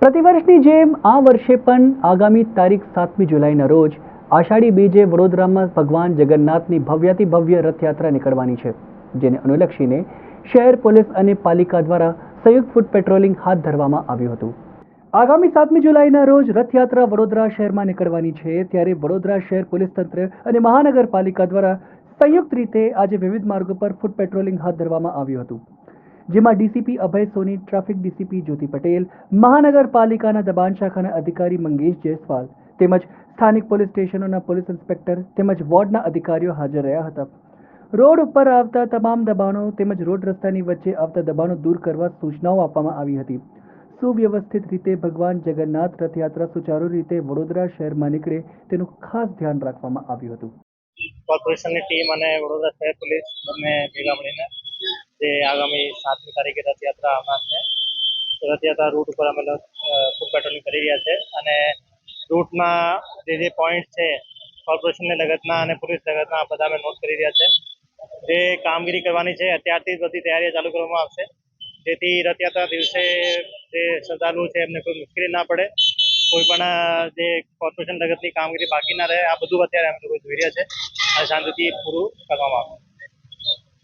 પ્રતિવર્ષની જેમ આ વર્ષે પણ આગામી તારીખ 7મી જુલાઈના રોજ આષાઢી બીજે વડોદરામાં ભગવાન જગન્નાથની ભવ્યાતિ ભવ્ય રથયાત્રા નીકળવાની છે, જેને અનુલક્ષીને શહેર પોલીસ અને પાલિકા દ્વારા સંયુક્ત ફૂટ પેટ્રોલિંગ હાથ ધરવામાં આવ્યું હતું। આગામી 7મી જુલાઈના રોજ રથયાત્રા વડોદરા શહેરમાં નીકળવાની છે, ત્યારે વડોદરા શહેર પોલીસ તંત્ર અને મહાનગરપાલિકા દ્વારા સંયુક્ત રીતે આજે વિવિધ માર્ગો પર ફૂટ પેટ્રોલિંગ હાથ ધરવામાં આવ્યું હતું, જેમાં ડીસીપી અભય સોની, ટ્રાફિક ડીસીપી જ્યોતિ પટેલ, મહાનગરપાલિકાના દબાણ શાખાના અધિકારી મંગેશ જયસ્વાલ તેમજ સ્થાનિક પોલીસ સ્ટેશનોના પોલીસ ઇન્સ્પેક્ટર તેમજ વોર્ડના અધિકારીઓ હાજર રહ્યા હતા। રોડ ઉપર આવતા તમામ દબાણો તેમજ રોડ રસ્તાની વચ્ચે આવતા દબાણો દૂર કરવા સૂચનાઓ આપવામાં આવી હતી। સુવ્યવસ્થિત રીતે ભગવાન જગન્નાથ રથયાત્રા સુચારુ રીતે વડોદરા શહેરમાં નીકળે તેનું ખાસ ધ્યાન રાખવામાં આવ્યું હતું। કોર્પોરેશનની ટીમ અને વડોદરા શહેર પોલીસ બંને ભેગા મળીને જે આગામી 7મી તારીખે રથયાત્રા આવનાર છે, રથયાત્રા રૂટ ઉપર અમે ફૂટ પેટ્રોલિંગ કરી રહ્યા છે અને રૂટમાં જે પોઈન્ટ છે કોર્પોરેશનને લગતના અને પોલીસ લગતના બધા અમે નોટ કરી રહ્યા છે। જે કામગીરી કરવાની છે અત્યારથી જ બધી તૈયારીઓ ચાલુ કરવામાં આવશે, જેથી રથયાત્રા દિવસે જે શ્રદ્ધાળુ છે એમને કોઈ મુશ્કેલી ના પડે, કોઈ પણ જે કોર્પોરેશન લગતની કામગીરી બાકી ના રહે, આ બધું અત્યારે અમે લોકો જોઈ રહ્યા છે અને શાંતિથી પૂરું કરવામાં આવશે।